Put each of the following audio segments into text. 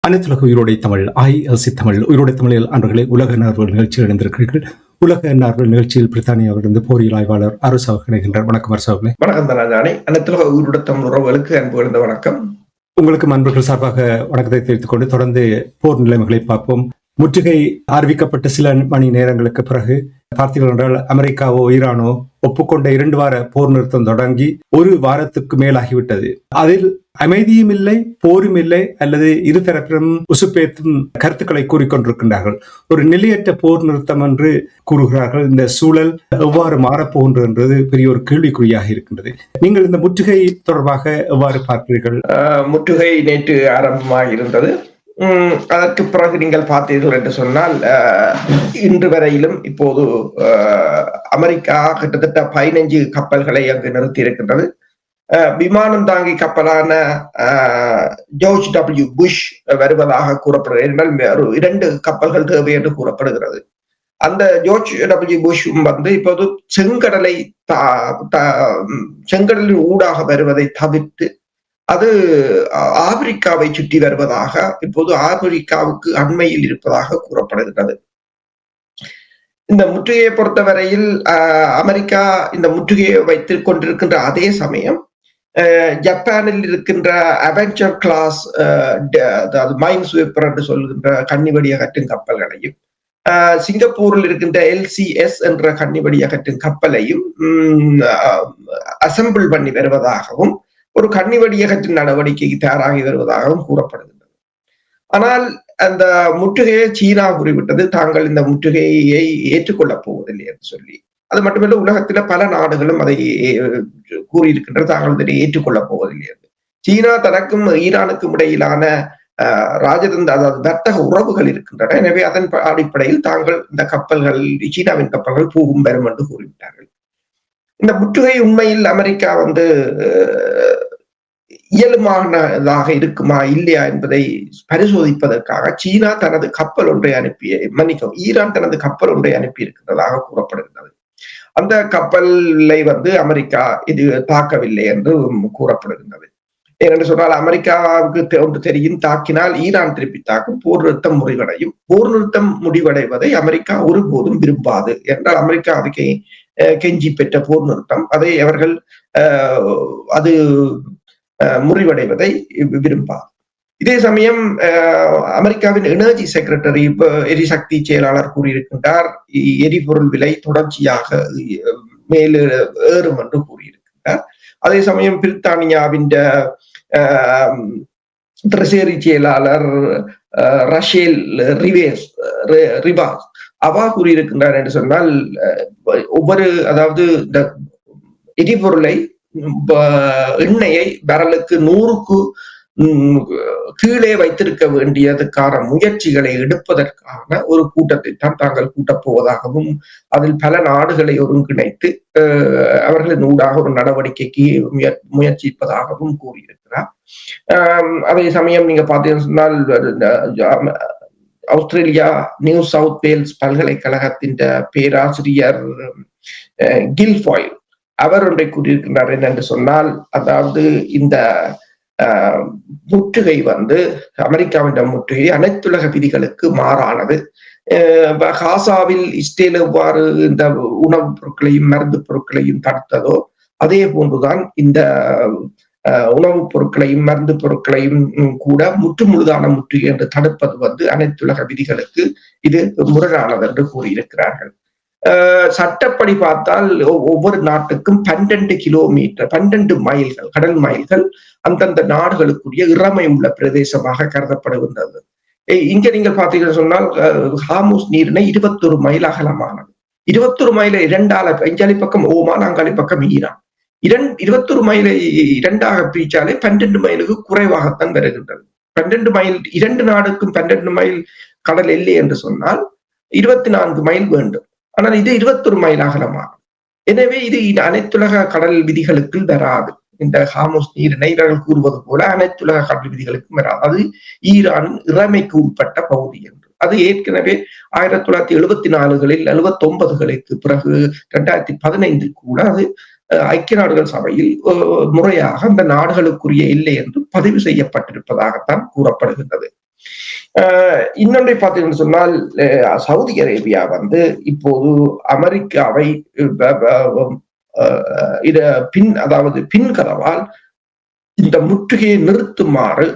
அனைத்துலக உயிரோடை தமிழ் ILC தமிழ் உயிரோடை தமிழில் அன்பர்களே உலக நார்வல் நிகழ்ச்சியில் இணைந்திருக்கிறீர்கள். உலக நார்வல் நிகழ்ச்சியில் பிரித்தானியாவிலிருந்து போரியல் ஆய்வாளர் அரசாக இணைகின்றார். வணக்கம் அரசாகமே. வணக்கம் தானே. அனைத்துலக உயிரோட தமிழ் உறவுகளுக்கு அன்பு எழுந்த வணக்கம். உங்களுக்கு அன்பர்கள் சார்பாக வணக்கத்தை தெரிவித்துக் கொண்டு தொடர்ந்து போர் நிலைமைகளை பார்ப்போம். முற்றுகை அறிவிக்கப்பட்ட சில மணி நேரங்களுக்கு பிறகு பார்த்தீர்கள் என்றால் அமெரிக்காவோ ஈரானோ ஒப்புக்கொண்ட 2 வார போர் நிறுத்தம் தொடங்கி 1 வாரத்துக்கு மேலாகிவிட்டது. அதில் அமைதியும் இல்லை, போரும் இல்லை, அல்லது இருதரப்பிலும் உசுப்பேத்தும் கருத்துக்களை கூறிக்கொண்டிருக்கின்றார்கள். ஒரு நிலையற்ற போர் நிறுத்தம் என்று கூறுகிறார்கள். இந்த சூழல் எவ்வாறு மாறப்போகின்றது என்றது பெரிய ஒரு கேள்விக்குறியாக இருக்கின்றது. நீங்கள் இந்த முற்றுகை தொடர்பாக எவ்வாறு பார்க்கிறீர்கள்? முற்றுகை நேற்று ஆரம்பமாக இருந்தது. அதற்கு பிறகு நீங்கள் பார்த்தீர்கள் என்று சொன்னால் இன்று வரையிலும் இப்போது அமெரிக்கா கிட்டத்தட்ட 15 கப்பல்களை அங்கு நிறுத்தி இருக்கின்றது. விமானம் தாங்கி கப்பலான ஜார்ஜ் W. புஷ் வருவதாக கூறப்படுகிறது. 2 கப்பல்கள் தேவை என்று கூறப்படுகிறது. அந்த ஜார்ஜ் W. புஷ் இப்போது செங்கடலின் ஊடாக வருவதை தவிர்த்து அது ஆப்பிரிக்காவை சுற்றி வருவதாக, இப்போது ஆப்பிரிக்காவுக்கு அண்மையில் இருப்பதாக கூறப்படுகிறது. இந்த முற்றுகையை பொறுத்தவரையில் அமெரிக்கா இந்த முற்றுகையை வைத்துக் கொண்டிருக்கின்ற அதே சமயம் ஜப்பானில் இருக்கின்ற அவெஞ்சர் கிளாஸ் மைன் ஸ்வீப்பர் என்று சொல்கின்ற கன்னிவெடி அகற்றும் கப்பல்களையும், சிங்கப்பூரில் இருக்கின்ற LCS என்ற கன்னிவெடி அகற்றும் கப்பலையும் அசம்பிள் பண்ணி வருவதாகவும், ஒரு கன்னிவெடி அகற்றும் நடவடிக்கைக்கு தயாராகி வருவதாகவும் கூறப்படுகின்றது. ஆனால் அந்த முற்றுகையை சீனா கூறிவிட்டது, தாங்கள் இந்த முற்றுகையை ஏற்றுக்கொள்ளப் போவதில்லை என்று சொல்லி. அது மட்டுமல்ல, உலகத்தில பல நாடுகளும் அதை கூறியிருக்கின்றது, தாங்கள் இதனை ஏற்றுக்கொள்ளப் போவதில்லை என்று. சீனா தனக்கும் ஈரானுக்கும் இடையிலான ராஜதந்திர, அதாவது வர்த்தக உறவுகள் இருக்கின்றன. எனவே அதன் அடிப்படையில் தாங்கள் இந்த கப்பல்கள், சீனாவின் கப்பல்கள் போகும் வரும் என்று கூறிவிட்டார்கள். இந்த முற்றுகை உண்மையில் அமெரிக்கா இயலுமானதாக இருக்குமா இல்லையா என்பதை பரிசோதிப்பதற்காக சீனா தனது கப்பல் ஒன்றை ஈரான் தனது கப்பல் ஒன்றை அனுப்பி இருக்கின்றதாக கூறப்படுகிறது. அந்த கப்பலை அமெரிக்கா இது தாக்கவில்லை என்று கூறப்படுகின்றது. ஏனென்று சொன்னால், அமெரிக்காவுக்கு ஒன்று தெரியும், தாக்கினால் ஈரான் திருப்பி தாக்கும், போர் நிறுத்தம் முடிவடையும். போர் நிறுத்தம் முடிவடைவதை அமெரிக்கா ஒருபோதும் விரும்பாது. என்றால் அமெரிக்கா அதுக்கு கெஞ்சி பெற்ற போர் நிறுத்தம், அதை அவர்கள் அது முறிவடைவதை விரும்பார். இதே சமயம் அமெரிக்காவின் எனர்ஜி செக்ரட்டரி, எரிசக்தி செயலாளர் கூறியிருக்கின்றார், எரிபொருள் விலை தொடர்ச்சியாக மேலே ஏறும் என்று கூறியிருக்கின்றார். அதே சமயம் பிரித்தானியாவின் ட்ரெஷரி செயலாளர் ரஷேல் ரிவாஸ் அவா கூறியிருக்கின்றார் என்று சொன்னால், அதாவது இந்த எரிபொருளை, எண்ணெயை பேரலுக்கு 100க்கு கீழே வைத்திருக்க வேண்டியதுக்கான முயற்சிகளை எடுப்பதற்கான ஒரு கூட்டத்தை தான் தாங்கள் கூட்டப் போவதாகவும், அதில் பல நாடுகளை ஒருங்கிணைத்து அவர்களின் ஊடாக ஒரு நடவடிக்கைக்கு முயற்சிப்பதாகவும் கூறியிருக்கிறார். அதே சமயம் நீங்க பார்த்தீங்கன்னு சொன்னால், ஆஸ்திரேலியா நியூ சவுத் வேல்ஸ் பல்கலைக்கழகத்தின் பேராசிரியர் கில்ஃபாயில் அவர் ஒன்றை கூறியிருக்கின்றார். என்னென்று சொன்னால், அதாவது இந்த முற்றுகை அமெரிக்காவின் முற்றுகை அனைத்துலக விதிகளுக்கு மாறானது. காசாவில் இஸ்ரேல் எவ்வாறு இந்த உணவுப் பொருட்களையும் மருந்து பொருட்களையும் தடுத்ததோ அதே போன்றுதான் இந்த உணவுப் பொருட்களையும் மருந்து பொருட்களையும் கூட முற்றுமுழுதான முற்றுகை என்று தடுப்பது அனைத்துலக விதிகளுக்கு இது முரணானது என்று கூறியிருக்கிறார்கள். சட்டப்படி பார்த்தால் ஒவ்வொரு நாட்டுக்கும் 12 கிலோமீட்டர், 12 மைல்கள், கடல் மைல்கள் அந்தந்த நாடுகளுக்குரிய இறமை உள்ள பிரதேசமாக கருதப்படுகின்றது. இங்க நீங்கள் பார்த்தீங்கன்னு சொன்னால், ஹார்முஸ் நீரிணை 21 மைல் அகலமானது. 21 மைலை 2 பக்கம் ஓமான், அங்காளி பக்கம் ஈரான். 21 மைலை 2ஆக பிரிச்சாலே 12 மைலுக்கு குறைவாகத்தான் வருகின்றது. 12 மைல், 2 நாடுக்கும் 12 மைல் கடல் எல்லை என்று சொன்னால் 24 மைல் வேண்டும். ஆனால் இது 21 மைல் அகலமாகும். எனவே இது அனைத்துலக கடல் விதிகளுக்கு வராது. இந்த ஹார்முஸ் நீரிணை இவர்கள் கூறுவது போல அனைத்துலக கடல் விதிகளுக்கும் வராது. அது ஈரான் இறைமைக்கு உட்பட்ட பகுதி என்று. அது ஏற்கனவே 1974களில் 79களுக்கு பிறகு 2015 கூட அது ஐக்கிய நாடுகள் சபையில் முறையாக அந்த நாடுகளுக்குரிய எல்லை என்று பதிவு செய்யப்பட்டிருப்பதாகத்தான் கூறப்படுகின்றது. இன்னொன்றை பார்த்தீங்கன்னு சொன்னால் சவுதி அரேபியா வந்து இப்போது அமெரிக்காவை அதாவது பின்கதவால் இந்த முற்றுகையை நிறுத்துமாறு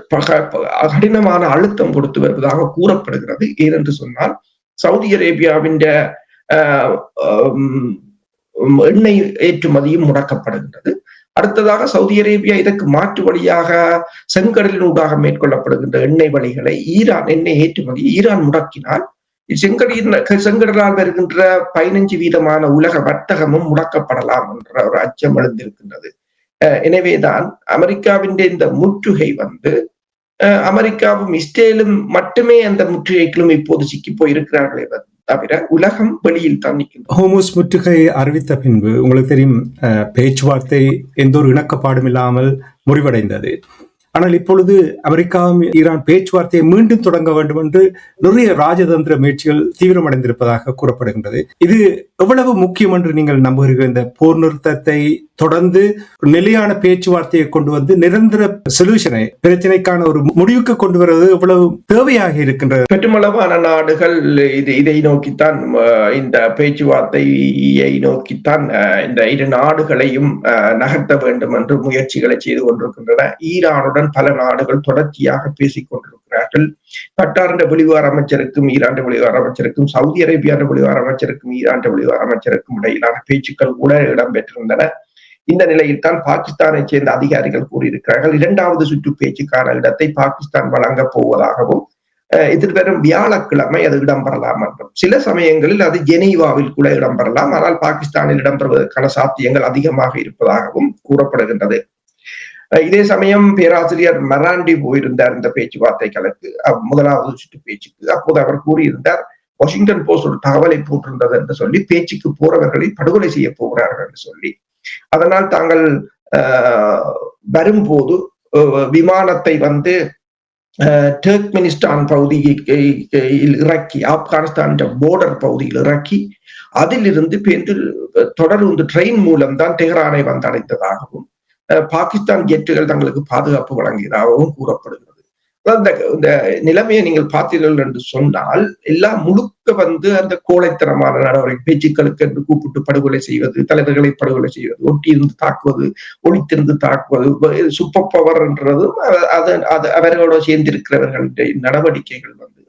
கடினமான அழுத்தம் கொடுத்து வருவதாக கூறப்படுகிறது. ஏனென்று சொன்னால் சவுதி அரேபியாவின் எண்ணெய் ஏற்றுமதியும் முடக்கப்படுகின்றது. அடுத்ததாக சவுதி அரேபியா இதற்கு மாற்று வழியாக செங்கடலினூடாக மேற்கொள்ளப்படுகின்ற எண்ணெய் வழிகளை எண்ணெய் ஏற்றுமதி ஈரான் முடக்கினால் செங்கடலால் வருகின்ற 15% உலக வர்த்தகமும் முடக்கப்படலாம் என்ற ஒரு அச்சம் எழுந்திருக்கின்றது. எனவேதான் அமெரிக்காவின் இந்த முற்றுகை வந்து அமெரிக்காவும் இஸ்ரேலும் மட்டுமே அந்த முற்றுகைக்குள்ளும் இப்போது சிக்கி போயிருக்கிறார்களே தவிர உலகம் வெளியில் தான் நிற்கின்றது. ஹோர்முஸ் முற்றுகை அறிவித்த பின்பு உங்களுக்கு தெரியும், பேச்சுவார்த்தை எந்த ஒரு இணக்கப்பாடும் இல்லாமல் முறிவடைந்தது. ஆனால் இப்பொழுது அமெரிக்காவும் ஈரான் பேச்சுவார்த்தையை மீண்டும் தொடங்க வேண்டும் என்று நிறைய ராஜதந்திர முயற்சிகள் தீவிரமடைந்திருப்பதாக கூறப்படுகின்றது. இது எவ்வளவு முக்கியம் என்று நீங்கள் நம்புகிறீர்கள்? இந்த போர் நிறுத்தத்தை தொடர்ந்து நிலையான பேச்சுவார்த்தையை கொண்டு வந்து நிரந்தர சொல்யூஷனை, பிரச்சனைக்கான ஒரு முடிவுக்கு கொண்டு வருவது எவ்வளவு தேவையாக இருக்கின்றது? பெருமளவான நாடுகள் இதை நோக்கித்தான், இந்த பேச்சுவார்த்தையை நோக்கித்தான் இந்த இரு நாடுகளையும் நகர்த்த வேண்டும் என்று முயற்சிகளை செய்து கொண்டிருக்கின்றன. ஈரானுடன் பல நாடுகள் தொடர்ச்சியாக பேசிக் கொண்டிருக்கிறார்கள். கட்டார் வெளிவார அமைச்சருக்கும் ஈரான் வெளிவார அமைச்சருக்கும், சவுதி அரேபியா வெளிவார அமைச்சருக்கும் ஈரான் வெளிவார அமைச்சருக்கும் இடையிலான பேச்சுக்கள் கூட இடம்பெற்றிருந்தன. இந்த நிலையில் தான் பாகிஸ்தானை சேர்ந்த அதிகாரிகள் கூறியிருக்கிறார்கள், 2வது சுற்று பேச்சுக்கான இடத்தை பாகிஸ்தான் வழங்கப் போவதாகவும், எதிர்வரும் வியாழக்கிழமை அது இடம்பெறலாம் என்றும், சில சமயங்களில் அது ஜெனீவாவில் கூட இடம்பெறலாம், ஆனால் பாகிஸ்தானில் இடம்பெறுவதற்கான சாத்தியங்கள் அதிகமாக இருப்பதாகவும் கூறப்படுகின்றது. இதே சமயம் பேராசிரியர் மராண்டி போயிருந்தார் இந்த பேச்சுவார்த்தைகளுக்கு, 1வது சுற்று பேச்சுக்கு. அப்போது அவர் கூறியிருந்தார், வாஷிங்டன் போஸ்ட் ஒரு தகவலை போட்டிருந்தது என்று சொல்லி, பேச்சுக்கு போறவர்களை படுகொலை செய்ய போகிறார்கள் என்று சொல்லி, அதனால் தாங்கள் வரும்போது விமானத்தை வந்து டர்க்மெனிஸ்தான் பகுதியில் இறக்கி, ஆப்கானிஸ்தான் போர்டர் பகுதியில் இறக்கி, அதிலிருந்து தொடர்ந்து ட்ரெயின் மூலம் தான் தெஹ்ரானை வந்தடைந்ததாகவும், பாகிஸ்தான் ஜெட்டுகள் தங்களுக்கு பாதுகாப்பு வழங்கியதாகவும் கூறப்படுகிறது. இந்த நிலைமையை நீங்கள் பார்த்தீர்கள் என்று சொன்னால், எல்லாம் முழுக்க வந்து அந்த கோழைத்தனமான நடவடிக்கை, பேச்சுக்களுக்கு என்று கூப்பிட்டு படுகொலை செய்வது, தலைவர்களை படுகொலை செய்வது, ஒட்டியிருந்து தாக்குவது, ஒளித்திருந்து தாக்குவது, சூப்பர் பவர் என்றதும் அவர்களோட சேர்ந்திருக்கிறவர்களுடைய நடவடிக்கைகள் வந்து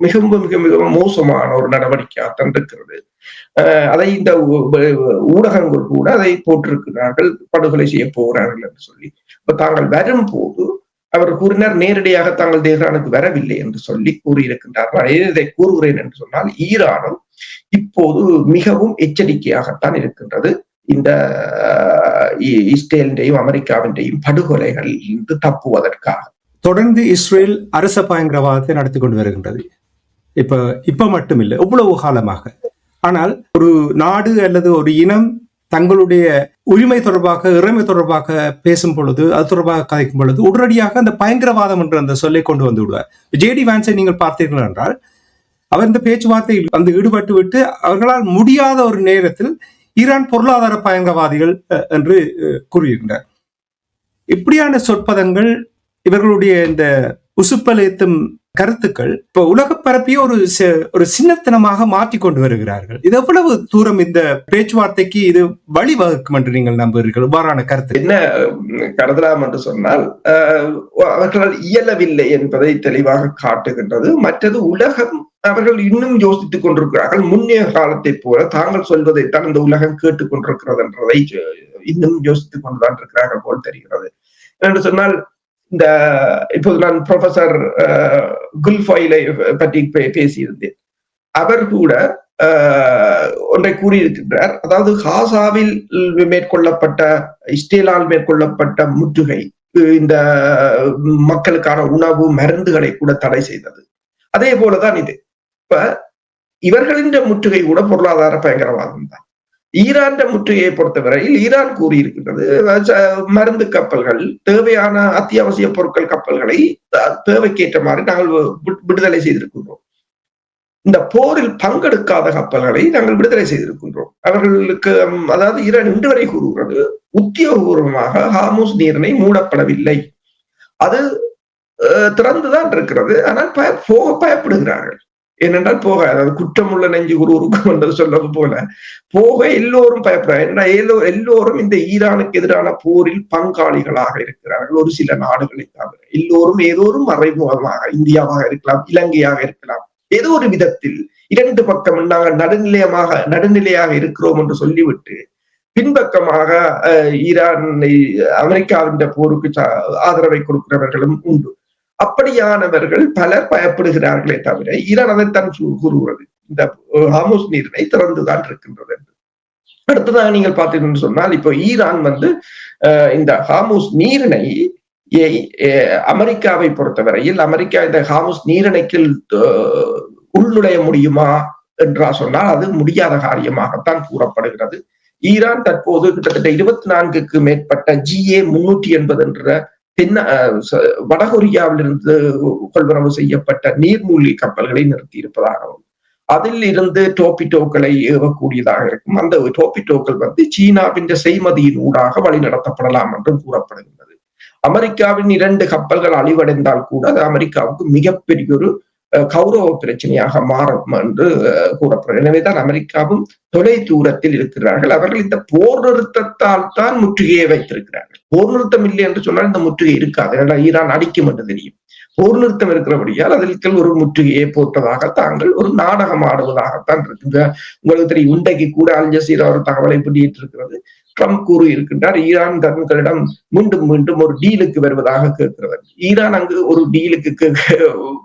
மிகவும் மிக மிக மோசமான ஒரு நடவடிக்கையாகத்தான் இருக்கிறது. அதை இந்த ஊடகங்கள் கூட அதை போட்டிருக்கிறார்கள், படுகொலை செய்ய போகிறார்கள் என்று சொல்லி. இப்ப தாங்கள் வரும்போது அவர் கூறினார், நேரடியாக தாங்கள் தெஹ்ரானுக்கு வரவில்லை என்று சொல்லி கூறியிருக்கின்றார்கள். இதை கூறுகிறேன் என்று சொன்னால், ஈரானும் இப்போது மிகவும் எச்சரிக்கையாகத்தான் இருக்கின்றது. இந்த இஸ்ரேலின்றையும் அமெரிக்காவின்றையும் படுகொலைகளில் இருந்து தப்புவதற்காக. தொடர்ந்து இஸ்ரேல் அரச பயங்கரவாதத்தை நடத்தி கொண்டு வருகின்றது. இப்ப மட்டுமில்லை, எவ்வளவு காலமாக. ஆனால் ஒரு நாடு அல்லது ஒரு இனம் தங்களுடைய உரிமை தொடர்பாக, இறைமை தொடர்பாக பேசும் பொழுது, அது தொடர்பாக கதைக்கும் பொழுது உடனடியாக அந்த பயங்கரவாதம் என்ற அந்த சொல்லை கொண்டு வந்து விடுவார். ஜேடி வான்ஸை நீங்கள் பார்த்தீர்கள் என்றால், அவர் இந்த பேச்சுவார்த்தையில் வந்து ஈடுபட்டு விட்டு அவர்களால் முடியாத ஒரு நேரத்தில் ஈரான் பொருளாதார பயங்கரவாதிகள் என்று கூறியிருக்கிறார். இப்படியான சொற்பதங்கள், இவர்களுடைய இந்த உசுப்பலேத்தும் கருத்துக்கள் இப்ப உலக பரப்பிய ஒரு சின்னத்தனமாக மாற்றிக் கொண்டு வருகிறார்கள். இது எவ்வளவு தூரம் இந்த பேச்சுவார்த்தைக்கு இது வழிவகுக்கும் என்று நீங்கள் நம்புகிறீர்கள்? இவ்வாறான கருத்து என்ன கருதலாம் என்று சொன்னால், அவர்களால் இயலவில்லை என்பதை தெளிவாக காட்டுகின்றது. மற்றது, உலகம் அவர்கள் இன்னும் யோசித்துக் கொண்டிருக்கிறார்கள். முன்னைய காலத்தை போல தாங்கள் சொல்வதைத்தான் இந்த உலகம் கேட்டுக் கொண்டிருக்கிறது என்றதை இன்னும் யோசித்துக் கொண்டுதான் இருக்கிறார்கள் போல் தெரிகிறது. என்று சொன்னால், இந்த இப்போது நான் ப்ரொஃபசர் குல்ஃபாயிலை பற்றி பேசியிருந்தேன். அவர் கூட ஒன்றை கூறியிருக்கின்றார். அதாவது, காசாவில் மேற்கொள்ளப்பட்ட, இஸ்ரேலால் மேற்கொள்ளப்பட்ட முற்றுகை இந்த மக்களுக்கான உணவு, மருந்துகளை கூட தடை செய்தது. அதே போலதான் இது. இப்ப இவர்களின் முற்றுகை கூட பொருளாதார பயங்கரவாதம் தான். ஈரான் முற்றுகையை பொறுத்தவரையில் ஈரான் கூறியிருக்கின்றது, மருந்து கப்பல்கள், தேவையான அத்தியாவசிய பொருட்கள் கப்பல்களை தேவைக்கேற்ற மாதிரி நாங்கள் விடுதலை செய்திருக்கின்றோம். இந்த போரில் பங்கெடுக்காத கப்பல்களை நாங்கள் விடுதலை செய்திருக்கின்றோம். அவர்களுக்கு, அதாவது ஈரான் இன்று வரை கூறுகிறது, உத்தியோகபூர்வமாக ஹார்முஸ் நீரிணை மூடப்படவில்லை. அது திறந்துதான் இருக்கிறது. ஆனால் போக பயப்படுகிறார்கள். ஏனென்றால் போக, அதாவது குற்றமுள்ள நெஞ்சு குருவுக்கும் என்று சொல்வது போல போக எல்லோரும் பயப்படுறாங்க. எல்லோரும் இந்த ஈரானுக்கு எதிரான போரில் பங்காளிகளாக இருக்கிறார்கள். ஒரு சில நாடுகளை தவிர எல்லோரும் ஏதோ ஒரு மறைமுகமாக, இந்தியாவாக இருக்கலாம், இலங்கையாக இருக்கலாம், ஏதோ ஒரு விதத்தில் இரண்டு பக்கம் நாங்கள் நடுநிலையாக இருக்கிறோம் என்று சொல்லிவிட்டு பின்பக்கமாக ஈரான் அமெரிக்காவின் போருக்கு ஆதரவை கொடுக்கிறவர்களும் உண்டு. அப்படியானவர்கள் பலர் பயப்படுகிறார்களே தவிர ஈரான் அதைத்தான் கூறுகிறது, இந்த ஹார்முஸ் நீரிணை திறந்துதான் இருக்கின்றது என்று. அடுத்ததாக நீங்கள் பார்த்தீங்கன்னு சொன்னால், இப்போ ஈரான் இந்த ஹார்முஸ் நீரிணை அமெரிக்காவை பொறுத்தவரையில், அமெரிக்கா இந்த ஹார்முஸ் நீரிணைக்குள் உள்நுழைய முடியுமா என்றா சொன்னால் அது முடியாத காரியமாகத்தான் கூறப்படுகிறது. ஈரான் தற்போது கிட்டத்தட்ட 24க்கு மேற்பட்ட GA-380 என்ற வடகொரியாவிலிருந்து கொள்வனவு செய்யப்பட்ட நீர்மூழ்கி கப்பல்களை நிறுத்தி இருப்பதாகவும், அதில் இருந்து டோபிட்டோக்களை ஏவக்கூடியதாக இருக்கும். அந்த டோபிட்டோக்கள் சீனாவின் செய்மதியின் ஊடாக வழிநடத்தப்படலாம் என்றும் கூறப்படுகின்றது. அமெரிக்காவின் 2 கப்பல்கள் அழிவடைந்தால் கூட அது அமெரிக்காவுக்கு மிகப்பெரிய ஒரு கௌரவ பிரச்சனையாக மாறும் என்று கூறப்படுகிறது. எனவேதான் அமெரிக்காவும் தொலை தூரத்தில் இருக்கிறார்கள். அவர்கள் இந்த போர் நிறுத்தத்தால் தான் முற்றுகையை வைத்திருக்கிறார்கள். போர் நிறுத்தம் இல்லை என்று சொன்னால் இந்த முற்றுகை இருக்காது. ஏன்னா ஈரான் அடிக்கும் என்று தெரியும். போர் நிறுத்தம் இருக்கிறபடியால் அதற்கு ஒரு முற்றுகையை போட்டதாக தாங்கள் ஒரு நாடகம் ஆடுவதாகத்தான் இருக்கு. உங்களுக்கு தெரியும், இன்றைக்கு கூட அல் ஜசீரா ஒரு தகவலை வெளியிட்டு இருக்கிறது. ட்ரம்ப் கூறி இருக்கின்றார், ஈரான் தங்களிடம் மீண்டும் மீண்டும் ஒரு டீலுக்கு வருவதாக கேட்கிறது. ஈரான் அங்கு ஒரு டீலுக்கு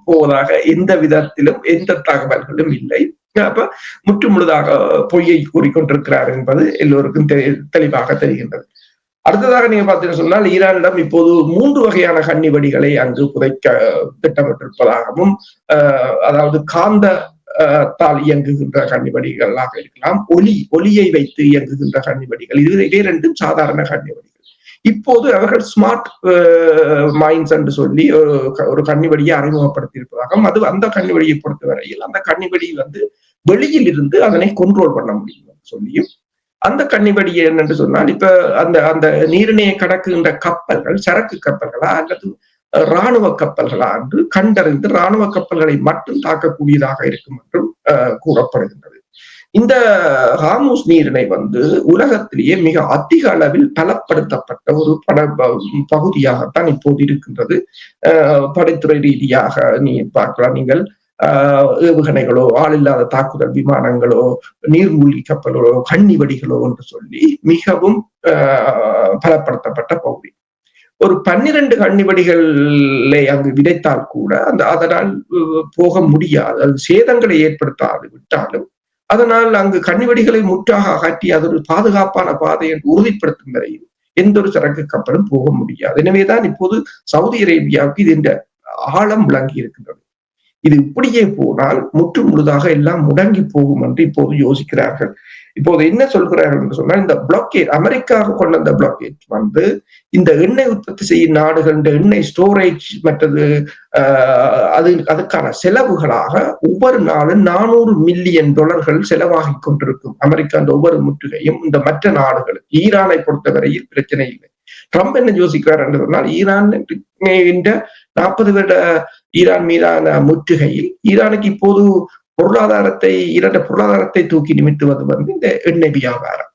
போவதாக எந்த விதத்திலும் எந்த தகவல்களும் இல்லை. அப்ப முற்று முழுதாக பொய்யை கூறிக்கொண்டிருக்கிறார் என்பது எல்லோருக்கும் தெளிவாக தெரிகின்றது. அடுத்ததாக நீங்க பார்த்தீங்கன்னு சொன்னால், ஈரானிடம் இப்போது 3 வகையான கன்னிவெடிகளை அங்கு புதைக்க திட்டமிட்டிருப்பதாகவும், அதாவது காந்த தால் இயங்குகின்ற கன்னிவெடிகளாக இருக்கலாம், ஒலியை வைத்து இயங்குகின்ற கன்னிவெடிகள், இவை 2ம் சாதாரண கன்னிவெடிகள். இப்போது அவர்கள் ஸ்மார்ட் மைன்ஸ் என்று சொல்லி ஒரு கன்னிவெடியை அறிமுகப்படுத்தி இருப்பதாகவும், அது அந்த கன்னிவெடியை பொறுத்தவரையில் அந்த கன்னிவெடி வெளியில் இருந்து அதனை கண்ட்ரோல் பண்ண முடியும் சொல்லியும், அந்த கன்னிவெடி என்னென்று சொன்னால், இப்ப அந்த நீரிணையை கடக்குகின்ற கப்பல்கள் சரக்கு கப்பல்களா அல்லது இராணுவ கப்பல்களா என்று கண்டறிந்து இராணுவ கப்பல்களை மட்டும் தாக்கக்கூடியதாக இருக்கும் என்றும் கூறப்படுகின்றது. இந்த ஹார்முஸ் நீரிணை உலகத்திலேயே மிக அதிக அளவில் பலப்படுத்தப்பட்ட ஒரு பகுதியாகத்தான் இப்போது இருக்கின்றது. படைத்துறை ரீதியாக நீ பார்க்கலாம், நீங்கள் ஏவுகணைகளோ, ஆளில்லாத தாக்குதல் விமானங்களோ, நீர்மூழ்கி கப்பல்களோ, கன்னிவெடிகளோ என்று சொல்லி மிகவும் பலப்படுத்தப்பட்ட பகுதி. ஒரு 12 கன்னிவெடிகளை அங்கு விதைத்தால் கூட அதனால் போக முடியாது. அது சேதங்களை ஏற்படுத்தாது விட்டாலும் அதனால் அங்கு கன்னிவெடிகளை முற்றாக அகற்றி அது ஒரு பாதுகாப்பான பாதை என்று உறுதிப்படுத்தும் வரையில் எந்த ஒரு சரக்கு கப்பலும் போக முடியாது. எனவேதான் இப்போது சவுதி அரேபியாவுக்கு இது இந்த ஆழம் விளங்கி இருக்கின்றது. இது இப்படியே போனால் முற்று முழுதாக எல்லாம் முடங்கி போகும் என்று இப்போது யோசிக்கிறார்கள். இப்போது என்ன சொல்கிறார்கள் என்று சொன்னால், இந்த பிளாக்கேட், அமெரிக்கா கொண்ட அந்த பிளாக்கேட் இந்த எண்ணெய் உற்பத்தி செய்யும் நாடுகள் இந்த எண்ணெய் ஸ்டோரேஜ் மற்றது அதுக்கான செலவுகளாக ஒவ்வொரு நாளும் $400 மில்லியன் செலவாகி கொண்டிருக்கும். அமெரிக்கா அந்த ஒவ்வொரு முற்றுகையும் இந்த மற்ற நாடுகளுக்கு. ஈரானை பொறுத்தவரையில் பிரச்சனை இல்லை. ட்ரம்ப் என்ன யோசிக்கிறார் என்று சொன்னால், ஈரான் 40 வருட ஈரான் மீதான முற்றுகையில் ஈரானுக்கு இப்போது பொருளாதாரத்தை தூக்கி நிமித்துவது இந்த எண்ணெய் வியாபாரம்.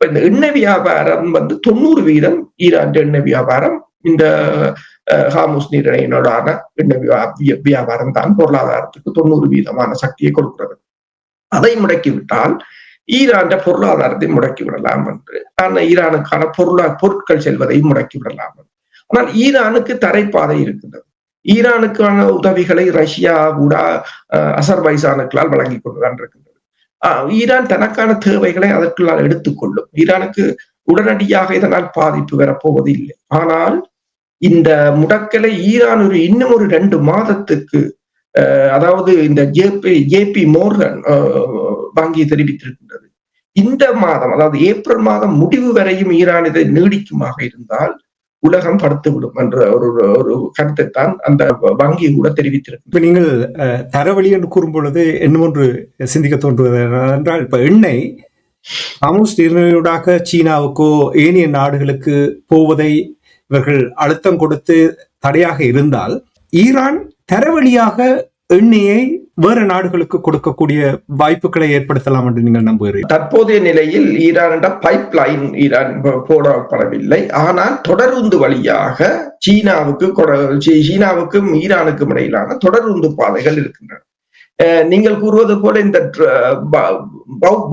இந்த எண்ணெய் வியாபாரம் 90% ஈரான் எண்ணெய் வியாபாரம் இந்த ஹார்முஸ் நீரிணையினோடான எண்ணெய் வியாபாரம் தான் பொருளாதாரத்துக்கு 90% சக்தியை கொடுக்கிறது. அதை முடக்கிவிட்டால் ஈரான் பொருளாதாரத்தை முடக்கி விடலாம் என்று, ஈரானுக்கான பொருட்கள் செல்வதை முடக்கி விடலாம். ஆனால் ஈரானுக்கு தரைப்பாதை இருக்கின்றது. ஈரானுக்கான உதவிகளை ரஷ்யா கூட அசர்பைசானுக்களால் வழங்கி கொண்டுதான் இருக்கின்றது. ஈரான் தனக்கான தேவைகளை அதற்குள்ளால் எடுத்துக்கொள்ளும். ஈரானுக்கு உடனடியாக இதனால் பாதிப்பு வரப்போவது இல்லை. ஆனால் இந்த முடக்கலை ஈரான் இன்னும் ஒரு 2 மாதத்துக்கு, அதாவது இந்த ஜேபி மோர்கன் வங்கி தெரிவித்திருக்கின்றது, இந்த மாதம், அதாவது ஏப்ரல் மாதம் முடிவு வரையும் ஈரான் இதை நீடிக்குமாக இருந்தால் உலகம் படுத்துவிடும் என்ற ஒரு கருத்தை தான் அந்த வங்கி கூட தெரிவித்திருக்கு. இப்ப நீங்கள் தரவழி என்று கூறும் பொழுது இன்னும் ஒன்று சிந்திக்க தோன்றுவது என்றால், இப்ப எண்ணெய் ஹார்முஸ் நீரிணையூடாக சீனாவுக்கோ ஏனைய நாடுகளுக்கு போவதை இவர்கள் அழுத்தம் கொடுத்து தடையாக இருந்தால், ஈரான் தரவழியாக எண்ணெயை வேற நாடுகளுக்கு கொடுக்கக்கூடிய வாய்ப்புகளை ஏற்படுத்தலாம் என்று நீங்கள் நம்புகிறீர்கள்? தற்போதைய நிலையில் ஈரான் பைப் லைன் ஈரான் போடப்படவில்லை. ஆனால் தொடருந்து வழியாக சீனாவுக்கும் ஈரானுக்கும் இடையிலான தொடருந்து பாதைகள் இருக்கின்றன. நீங்கள் கூறுவது போல இந்த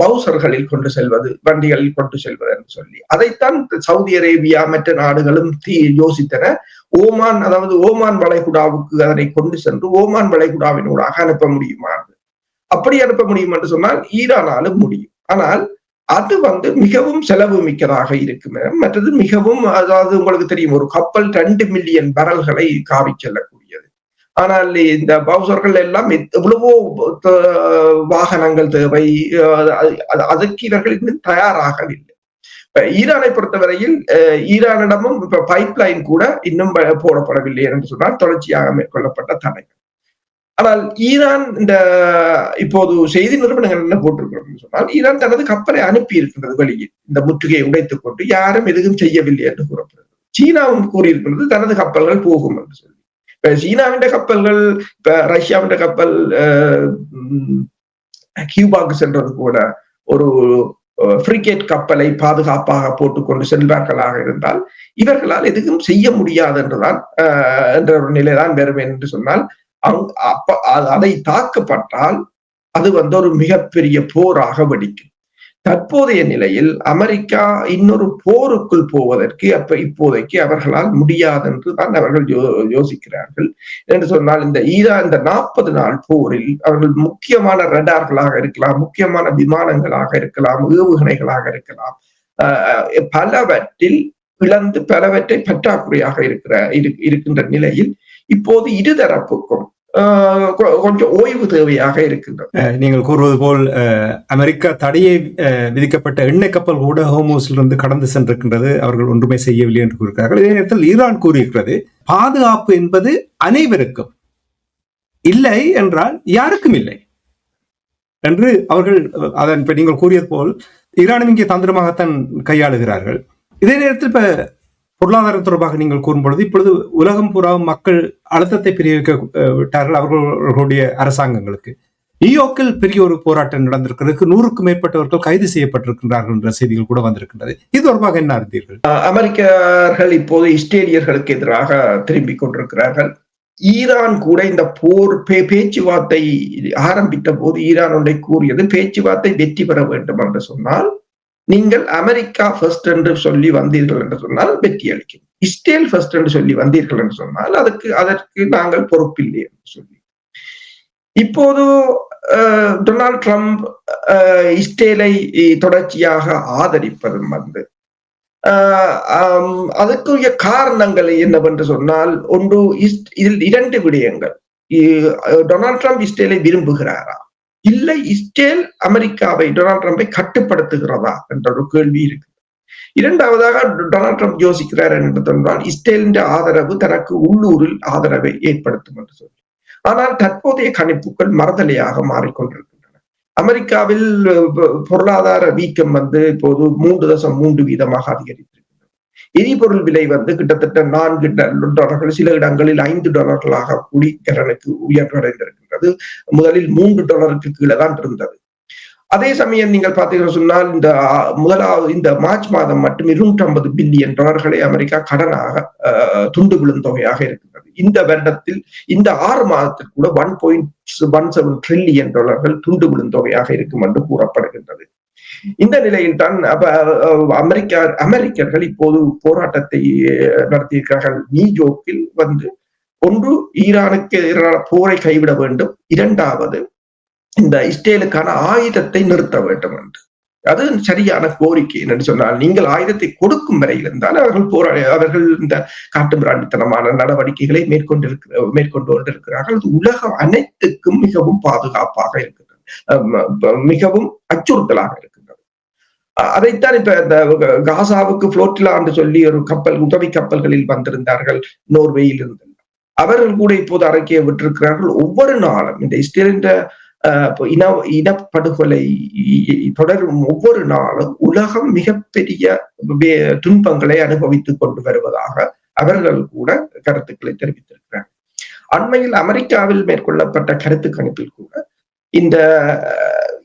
பவுசர்களில் கொண்டு செல்வது, வண்டிகளில் கொண்டு செல்வது என்று சொல்லி அதைத்தான் சவுதி அரேபியா மற்ற நாடுகளும் யோசித்தன. ஓமான், அதாவது ஓமான் வளைகுடாவுக்கு அதனை கொண்டு சென்று ஓமான் வளைகுடாவினூடாக அனுப்ப முடியுமா? அப்படி அனுப்ப முடியும் என்று சொன்னால் ஈரானாலும் முடியும். ஆனால் அது மிகவும் செலவு மிக்கதாக இருக்கும். மற்றது மிகவும், அதாவது உங்களுக்கு தெரியும், ஒரு கப்பல் 2 மில்லியன் பரல்களை காவி செல்லக்கூடியது. ஆனால் இந்த பவுசர்கள் எல்லாம் எவ்வளவோ வாகனங்கள் தேவை, அதற்கு இவர்கள் இன்னும் தயாராகவில்லை. ஈரானை பொறுத்தவரையில் ஈரானிடமும் இப்ப பைப் லைன் கூட இன்னும் போடப்படவில்லை என்று சொன்னால் தொடர்ச்சியாக மேற்கொள்ளப்பட்ட தடைகள். ஆனால் ஈரான் இப்போது செய்தி நிறுவனங்கள் என்ன போட்டிருக்கிறோம் சொன்னால், ஈரான் தனது கப்பலை அனுப்பி இருக்கின்றது வெளியில், இந்த முற்றுகையை உடைத்துக் கொண்டு யாரும் எதுவும் செய்யவில்லை என்று கூறப்படுகிறது. சீனாவும் கூறியிருக்கிறது தனது கப்பல்கள் போகும் என்று சொல்லி. இப்ப சீனாவின் கப்பல்கள், இப்ப ரஷ்யாவின் கப்பல் கியூபாக்கு சென்றது கூட ஒரு ஃப்ரிகேட் கப்பலை பாதுகாப்பாக போட்டுக்கொண்டு செல்வார்களாக இருந்தால் இவர்களால் எதுவும் செய்ய முடியாது என்றுதான் என்ற ஒரு நிலைதான் வரும் என்று சொன்னால், அதை தாக்கப்பட்டால் அது ஒரு மிகப்பெரிய போராக வெடிக்கும். தற்போதைய நிலையில் அமெரிக்கா இன்னொரு போருக்குள் போவதற்கு இப்போதைக்கு அவர்களால் முடியாது என்று தான் அவர்கள் யோசிக்கிறார்கள். என்று சொன்னால் இந்த 40 நாள் போரில் அவர்கள் முக்கியமான ரடார்களாக இருக்கலாம், முக்கியமான விமானங்களாக இருக்கலாம், ஏவுகணைகளாக இருக்கலாம், பலவற்றில் இழந்து பலவற்றை பற்றாக்குறையாக இருக்கின்ற நிலையில் இப்போது இருதரப்புக்கும் கொஞ்சம் ஓய்வு தேவையாக இருக்கின்றது. நீங்கள் கூறுவது போல் அமெரிக்கா தடையை விதிக்கப்பட்ட எண்ணெய் கப்பல் கூட ஹோர்முஸிலிருந்து கடந்து சென்றிருக்கின்றது, அவர்கள் ஒன்றுமே செய்யவில்லை என்று கூறுகிறார்கள். இதே நேரத்தில் ஈரான் கூறியிருக்கிறது பாதுகாப்பு என்பது அனைவருக்கும், இல்லை என்றால் யாருக்கும் இல்லை என்று அவர்கள் அதன் இப்ப நீங்கள் கூறியது போல் ஈரானும் இங்கே தந்திரமாகத்தான் கையாளுகிறார்கள். இதே நேரத்தில் இப்ப பொருளாதாரம் தொடர்பாக நீங்கள் கூறும்பொழுது இப்பொழுது உலகம் பூரா மக்கள் அழுத்தத்தை பிரிவிக்க விட்டார்கள் அவர்களுடைய அரசாங்கங்களுக்கு. நியூயார்க்கில் பெரிய ஒரு போராட்டம் நடந்திருக்கிறது, 100க்கும் மேற்பட்டவர்கள் கைது செய்யப்பட்டிருக்கின்றார்கள் என்ற செய்திகள் கூட வந்திருக்கின்றது. இது தொடர்பாக என்ன அறிந்தீர்கள்? அமெரிக்கர்கள் இப்போது இஸ்ரேலியர்களுக்கு எதிராக திரும்பிக் கொண்டிருக்கிறார்கள். ஈரான் கூட இந்த போர் பேச்சுவார்த்தை ஆரம்பித்த போது ஈரான் ஒன்றை கூறியது, பேச்சுவார்த்தை வெற்றி பெற வேண்டும் என்று சொன்னால் நீங்கள் அமெரிக்கா ஃபர்ஸ்ட் என்று சொல்லி வந்தீர்கள் என்று சொன்னால் வெற்றி அளிக்கும், இஸ்ரேல் ஃபர்ஸ்ட் என்று சொல்லி வந்தீர்கள் என்று சொன்னால் அதற்கு நாங்கள் பொறுப்பில்லை என்று சொல்லி. இப்போது டொனால்ட் ட்ரம்ப் இஸ்ரேலை தொடர்ச்சியாக ஆதரிப்பதும் அதற்குரிய காரணங்கள் என்னவென்று சொன்னால், ஒன்று இதில் 2 விடயங்கள். டொனால்ட் ட்ரம்ப் இஸ்ரேலை விரும்புகிறாரா, இல்லை இஸ்ரேல் அமெரிக்காவை டொனால்ட் ட்ரம்பை கட்டுப்படுத்துகிறதா என்ற ஒரு கேள்வி இருக்கு. இரண்டாவதாக டொனால்ட் ட்ரம்ப் யோசிக்கிறார் என்று சொன்னால் இஸ்ரேலின் ஆதரவு தனக்கு உள்ளூரில் ஆதரவை ஏற்படுத்தும் என்று சொல்லி. ஆனால் தற்போதைய கணிப்புகள் மறுதலையாக மாறிக்கொண்டிருக்கின்றன. அமெரிக்காவில் பொருளாதார வீக்கம் இப்போது 3.3% அதிகரித்திருக்கிறது. எரிபொருள் விலை கிட்டத்தட்ட $4, சில இடங்களில் $5 கூடி கரனுக்கு உயர்வடைந்திருக்கின்றது. முதலில் $3 கீழே தான் இருந்தது. அதே சமயம் நீங்கள் பார்த்தீங்கன்னா சொன்னால் இந்த மார்ச் மாதம் மட்டும் $250 பில்லியன் அமெரிக்கா கடனாக துண்டு விழும் தொகையாக இருக்கின்றது. இந்த வருடத்தில் இந்த 6 மாதத்தில் கூட $1.17 ட்ரில்லியன் துண்டு விழும் தொகையாக இருக்கும் என்று கூறப்படுகின்றது. இந்த நிலையில் தான் அமெரிக்கர்கள் இப்போது போராட்டத்தை நடத்தியிருக்கிறார்கள். நியூயார்க்கில் ஒன்று ஈரானுக்கு எதிரான போரை கைவிட வேண்டும், இரண்டாவது இந்த இஸ்ரேலுக்கான ஆயுதத்தை நிறுத்த வேண்டும் என்று. அது சரியான கோரிக்கை என்று சொன்னால், நீங்கள் ஆயுதத்தை கொடுக்கும் வரையில் இருந்தால் அவர்கள் இந்த காட்டுமிராண்டித்தனமான நடவடிக்கைகளை மேற்கொண்டு கொண்டிருக்கிறார்கள். அது உலகம் அனைத்துக்கும் மிகவும் பாதுகாப்பாக இருக்கிறது, மிகவும் அச்சுறுத்தலாக இருக்கிறது. அதைத்தான் இப்ப இந்த காசாவுக்கு புளோட்டிலா என்று சொல்லி ஒரு கப்பல், உதவி கப்பல்களில் வந்திருந்தார்கள் நோர்வேயில் இருந்து. அவர்கள் கூட இப்போது அறிக்கையை விட்டிருக்கிறார்கள். ஒவ்வொரு நாளும் இந்த இஸ்ரேலின் இனப்படுகொலை தொடரும் ஒவ்வொரு நாளும் உலகம் மிகப்பெரிய துன்பங்களை அனுபவித்துக் கொண்டு வருவதாக அவர்கள் கூட கருத்துக்களை தெரிவித்திருக்கிறார்கள். அண்மையில் அமெரிக்காவில் மேற்கொள்ளப்பட்ட கருத்து கணிப்பில் கூட இந்த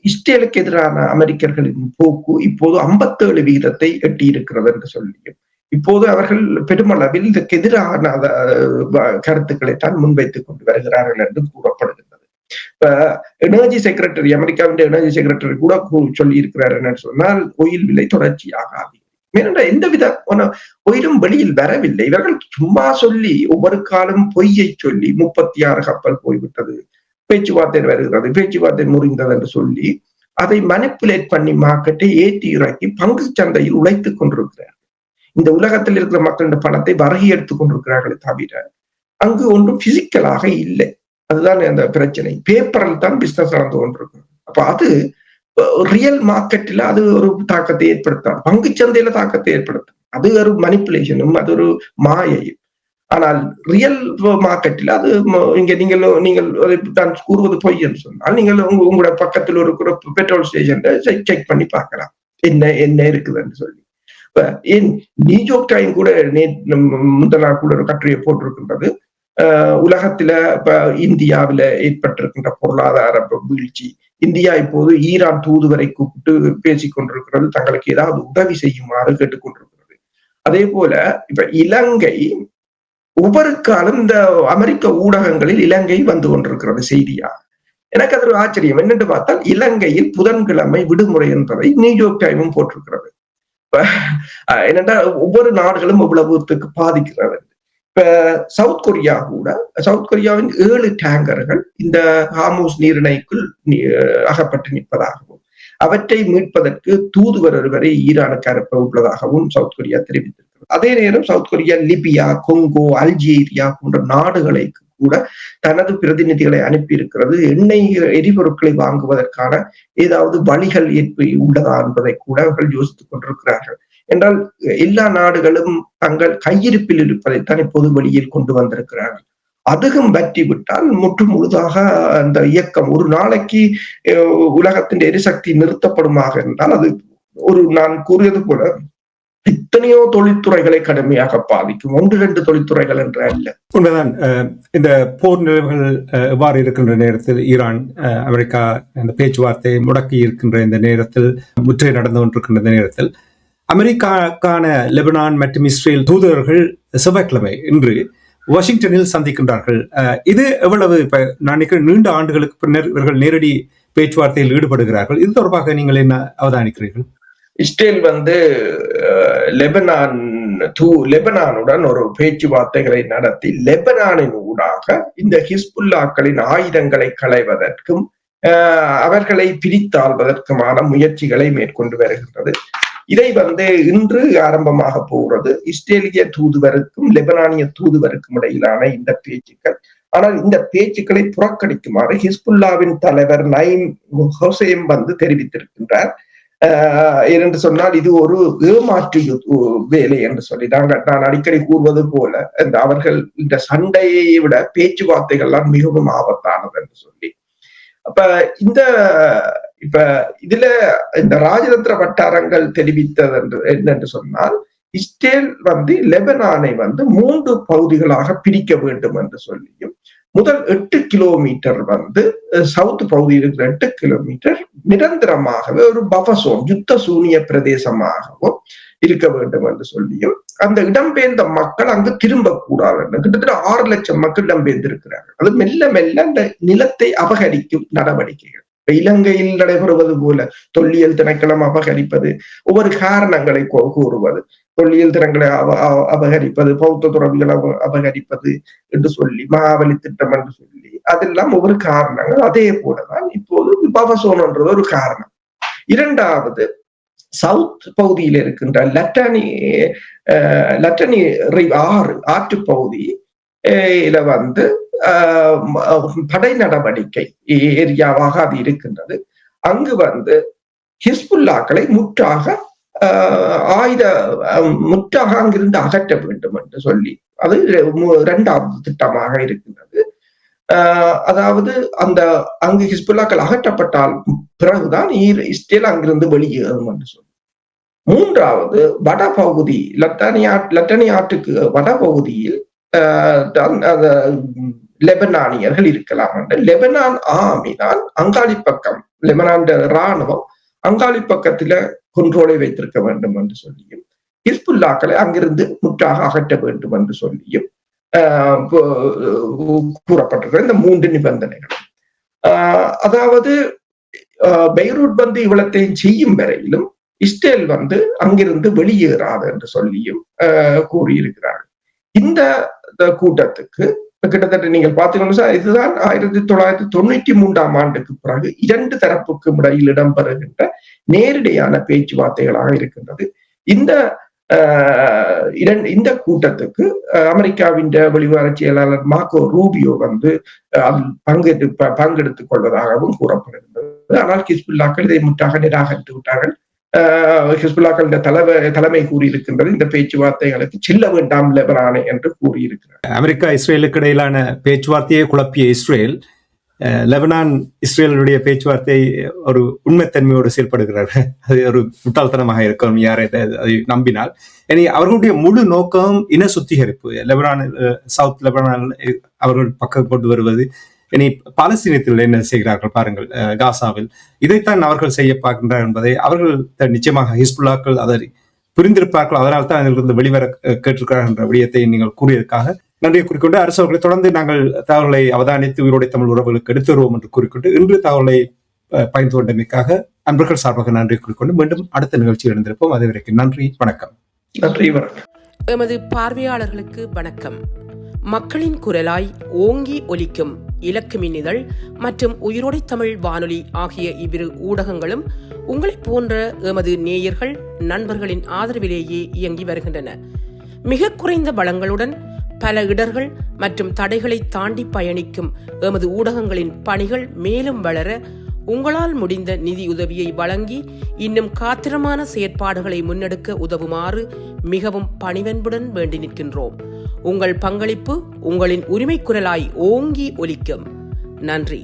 இஸ்ரேலுக்கு எதிரான அமெரிக்கர்களின் போக்கு இப்போது 57% எட்டி இருக்கிறது என்று சொல்லியும் இப்போது அவர்கள் பெருமளவில் இதற்கு எதிரான கருத்துக்களை தான் முன்வைத்துக் கொண்டு வருகிறார்கள் என்று கூறப்படுகின்றது. இப்ப எனர்ஜி செக்ரட்டரி, அமெரிக்காவின் எனர்ஜி செக்ரட்டரி கூட சொல்லி இருக்கிறார் என்னன்னு சொன்னால், ஒயில் விலை தொடர்ச்சியாக ஏனென்றால் எந்தவித ஒயிலும் வெளியில் வரவில்லை. இவர்கள் சும்மா சொல்லி ஒவ்வொரு காலம் பொய்யை சொல்லி 36 கப்பல் போய்விட்டது, பேச்சுவார்த்தை வருகிறது, பேச்சுவார்த்தை முறிந்தது என்று சொல்லி அதை மனிப்புலேட் பண்ணி மார்க்கெட்டை ஏற்றி இறக்கி பங்கு சந்தையில் உழைத்துக் கொண்டிருக்கிறார். இந்த உலகத்தில் இருக்கிற மக்களின் பணத்தை வரகி எடுத்துக் கொண்டிருக்கிறார்களே தவிர அங்கு ஒன்றும் பிசிக்கலாக இல்லை. அதுதான் அந்த பிரச்சனை. பேப்பரில் தான் பிசினஸ் நடந்து கொண்டிருக்கு. அப்ப அது ரியல் மார்க்கெட்டில் அது ஒரு தாக்கத்தை ஏற்படுத்தாது, பங்கு சந்தையில தாக்கத்தை ஏற்படுத்தும். அது ஒரு மனிப்புலேஷனும், அது ஒரு மாயையும். ஆனால் ரியல் மார்க்கெட்டில் அது இங்க நீங்கள் தான் கூறுவது பொய் என்று சொன்னால், நீங்கள் உங்களோட பக்கத்தில் ஒரு பெட்ரோல் ஸ்டேஷன் செக் பண்ணி பார்க்கலாம் என்ன இருக்குதுன்னு சொல்லி. நியூயார்க் டைம் கூட முந்தின நாள் கூட ஒரு கட்டுரையை போட்டிருக்கின்றது. உலகத்துல இப்ப இந்தியாவில ஏற்பட்டிருக்கின்ற பொருளாதார வீழ்ச்சி, இந்தியா இப்போது ஈரான் தூதுவரை கூப்பிட்டு பேசிக் கொண்டிருக்கிறது, தங்களுக்கு ஏதாவது உதவி செய்யுமாறு கேட்டுக்கொண்டிருக்கிறது. அதே போல இப்ப இலங்கை ஒவ்வொரு காலம் இந்த அமெரிக்க ஊடகங்களில் இலங்கை வந்து கொண்டிருக்கிறது செய்தியா. எனக்கு அது ஒரு ஆச்சரியம் என்னென்று பார்த்தால், இலங்கையில் புதன்கிழமை விடுமுறை என்பதை நியூயார்க் டைமும் போட்டிருக்கிறது. என்னென்றால் ஒவ்வொரு நாடுகளும் எவ்வளவுக்கு பாதிக்கிறது. இப்ப சவுத் கொரியா கூட, சவுத் கொரியாவின் 7 டேங்கர்கள் இந்த ஹார்மூஸ் நீரிணைக்குள் அகப்பட்டு நிற்பதாகவும் அவற்றை மீட்பதற்கு தூதுவர் ஒருவரை ஈரானுக்கு அனுப்ப உள்ளதாகவும் சவுத் கொரியா தெரிவித்திருக்கிறது. அதே நேரம் south Korea Libya, Congo, Algeria போன்ற நாடுகளை கூட தனது பிரதிநிதிகளை அனுப்பி இருக்கிறது. எண்ணெய் எரிபொருட்களை வாங்குவதற்கான ஏதாவது வழிகள் உள்ளதா என்பதை கூட அவர்கள் யோசித்துக் கொண்டிருக்கிறார்கள். என்றால் எல்லா நாடுகளும் தங்கள் கையிருப்பில் இருப்பதைத்தான் இப்போது வெளியில் கொண்டு வந்திருக்கிறார்கள். அதுவும் பற்றி விட்டால் முற்று முழுதாக அந்த இயக்கம் ஒரு நாளைக்கு உலகத்தின் எரிசக்தி நிறுத்தப்படுமாக இருந்தால் அது ஒரு, நான் கூறியது போல எத்தனையோ தொழில்துறைகளை கடுமையாக பாதிக்கும். 1-2 தொழில்துறைகள் என்று அல்ல. உண்மைதான். இந்த போர் நிலைமைகள் எவ்வாறு இருக்கின்ற நேரத்தில் ஈரான் அமெரிக்கா இந்த பேச்சுவார்த்தையை முடக்கி இருக்கின்ற இந்த நேரத்தில், முற்றுகை நடந்து கொண்டிருக்கின்ற நேரத்தில், அமெரிக்காக்கான லெபனான் மற்றும் இஸ்ரேல் தூதர்கள் செவ்வாய்க்கிழமை இன்று வாஷிங்டனில் சந்திக்கின்றார்கள். இது எவ்வளவு, இப்ப நான் நினைக்கிறேன், நீண்ட ஆண்டுகளுக்கு பின்னர் இவர்கள் நேரடி பேச்சுவார்த்தையில் ஈடுபடுகிறார்கள். இது தொடர்பாக நீங்கள் என்ன அவதானிக்கிறீர்கள்? இஸ்ரேல் லெபனானுடன் ஒரு பேச்சுவார்த்தைகளை நடத்தி லெபனானின் ஊடாக இந்த ஹிஸ்புல்லாக்களின் ஆயுதங்களை களைவதற்கும் அவர்களை பிரித்தாள்வதற்குமான முயற்சிகளை மேற்கொண்டு வருகின்றது. இதை இன்று ஆரம்பமாக போகிறது இஸ்ரேலிய தூதுவருக்கும் லெபனானிய தூதுவருக்கும் இடையிலான இந்த பேச்சுக்கள். ஆனால் இந்த பேச்சுக்களை புறக்கணிக்குமாறு ஹிஸ்புல்லாவின் தலைவர் நைம் ஹொசேம் தெரிவித்திருக்கின்றார். என்று சொன்னால் இது ஒரு ஏமாற்று வேலை என்று சொல்லி நான் அடிக்கடி கூறுவது போல, அவர்கள் இந்த சண்டையை விட பேச்சுவார்த்தைகள்லாம் மிகவும் ஆபத்தானது என்று சொல்லி. இப்ப இதுல இந்த ராஜதந்திர வட்டாரங்கள் தெரிவித்தது என்னென்று சொன்னால், இஸ்ரேல் லெபனானை 3 பகுதிகளாக பிரிக்க வேண்டும் என்று சொல்லியும், முதல் 8 கிலோமீட்டர் சவுத் பகுதியில் இருக்கிற 8 கிலோமீட்டர் நிரந்தரமாகவே ஒரு பஃபர் சோன், யுத்த சூனிய பிரதேசமாகவும் இருக்க வேண்டும் என்று சொல்லியும், அந்த இடம்பெயர்ந்த மக்கள் அங்கு திரும்பக்கூடாது. கிட்டத்தட்ட 6 லட்சம் மக்கள் இடம்பெயர்ந்து இருக்கிறார்கள். அது மெல்ல மெல்ல அந்த நிலத்தை அபகரிக்கும் நடவடிக்கைகள் இலங்கையில் நடைபெறுவது போல தொல்லியல் திணைக்களம் அபகரிப்பது, ஒவ்வொரு காரணங்களை கூறுவது, தொல்லியல் திறன்களை அபகரிப்பது, பௌத்த துறவிகளை அபகரிப்பது என்று சொல்லி, மகாபலி திட்டம் என்று சொல்லி, அதெல்லாம் ஒவ்வொரு காரணங்கள். அதே போலதான் இப்போது பவசோன்ன்றது ஒரு காரணம். இரண்டாவது, சவுத் பகுதியில் இருக்கின்ற லட்டனி ஆற்று பகுதியில படை நடவடிக்கை ஏரியாவாக அது இருக்கின்றது. அங்கு ஹிஸ்புல்லாக்களை முற்றாக அங்கிருந்து அகற்ற வேண்டும் என்று சொல்லி அது 2வது திட்டமாக இருக்கின்றது. அதாவது அங்கு ஹிஸ்புல்லாக்கள் அகற்றப்பட்டால் பிறகுதான் இஸ்ரேல் அங்கிருந்து வெளியேறும் என்று சொல்லி. 3வது, வடபகுதி லட்டனி ஆற்றுக்கு வடபகுதியில் லெபனானியர்கள் இருக்கலாம் என்று லெபனான் ஆர்மி தான் அங்காளி பக்கம் லெபனான் இராணுவம் அங்காளி பக்கத்துல கொண்ட்ரோலை வைத்திருக்க வேண்டும் என்று சொல்லியும் ஹிஸ்புல்லாக்களை அங்கிருந்து முற்றாக அகற்ற வேண்டும் என்று சொல்லியும் கூறப்பட்டிருக்கிற இந்த 3 நிபந்தனைகள். அதாவது பெய்ரூட் இவ்வளத்தையும் செய்யும் வரையிலும் இஸ்ரேல் அங்கிருந்து வெளியேறாது என்று சொல்லியும் கூறியிருக்கிறார்கள். இந்த கூட்டத்துக்கு கிட்டத்தட்ட நீங்கள் பார்த்தீங்கன்னா இதுதான் 1993 ஆண்டுக்கு பிறகு 2 தரப்புக்கும் இடையில் இடம்பெறுகின்ற நேரடியான பேச்சுவார்த்தைகளாக இருக்கின்றது. இந்த கூட்டத்துக்கு அமெரிக்காவின் வெளிவார செயலாளர் மார்க்கோ ரூபியோ அதில் பங்கெடுத்துக் கொள்வதாகவும் கூறப்படுகின்றது. ஆனால் ஹிஸ்புல்லாக்கள் இதை முற்றாக நிராகரித்து விட்டார்கள். ஹிஸ்புல்லாக்களின் தலைமை கூறியிருக்கின்றது இந்த பேச்சுவார்த்தைகளுக்கு செல்ல வேண்டாம் லெபனானே என்று கூறியிருக்கிறார். அமெரிக்கா இஸ்ரேலுக்கு இடையிலான பேச்சுவார்த்தையை குழப்பிய இஸ்ரேல் லெபனான் இஸ்ரேலுடைய பேச்சுவார்த்தை ஒரு உண்மைத்தன்மையோடு செயல்படுகிறார்கள். அது ஒரு முட்டாள்தனமாக இருக்கும் யாரை அதை நம்பினால். இனி அவர்களுடைய முழு நோக்கம் இன சுத்திகரிப்பு. லெபனான் சவுத் லெபனான் அவர்கள் பக்கம் கொண்டு வருவது. இனி பாலஸ்தீனத்தில் என்ன செய்கிறார்கள் பாருங்கள், காசாவில் இதைத்தான் அவர்கள் செய்ய பார்க்கின்றார் என்பதை அவர்கள் நிச்சயமாக ஹிஸ்புல்லாக்கள் அதை புரிந்திருப்பார்கள். அதனால் தான் அதிலிருந்து வெளிவர கேட்டிருக்கிறார்கள் என்ற விடயத்தை நீங்கள் கூறியதற்காக நன்றியை கூறிக்கொண்டு அரசு அவர்களை தொடர்ந்து நாங்கள் தகவலை அவதானித்து உயிரோடை தமிழ் உறவுகளுக்கு எடுத்து வருவோம் என்று கூறிக்கொண்டு இன்று தகவலை பகிர்ந்து கொண்டமைக்காக அன்பர்கள் சார்பாக நன்றி கூறிக்கொண்டு மீண்டும் அடுத்த நிகழ்ச்சியில் இருந்திருப்போம். அது வரைக்கும் நன்றி, வணக்கம். நன்றி, வணக்கம். எமது பார்வையாளர்களுக்கு வணக்கம். மக்களின் குரலாய் ஓங்கி ஒலிக்கும் இலக்கு மின்னிதழ் மற்றும் உயிரோடை தமிழ் வானொலி ஆகிய இவ்விரு ஊடகங்களும் உங்களை போன்ற எமது நேயர்கள் நண்பர்களின் ஆதரவிலேயே இயங்கி வருகின்றன. மிக குறைந்த வளங்களுடன் பல இடர்கள் மற்றும் தடைகளை தாண்டி பயணிக்கும் எமது ஊடகங்களின் பணிகள் மேலும் வளர உங்களால் முடிந்த நிதி உதவியை வழங்கி இன்னும் காத்திரமான செயற்பாடுகளை முன்னெடுக்க உதவுமாறு மிகவும் பணிவன்புடன் வேண்டி நிற்கின்றோம். உங்கள் பங்களிப்பு உங்களின் உரிமை குரலாய் ஓங்கி ஒலிக்கும். நன்றி.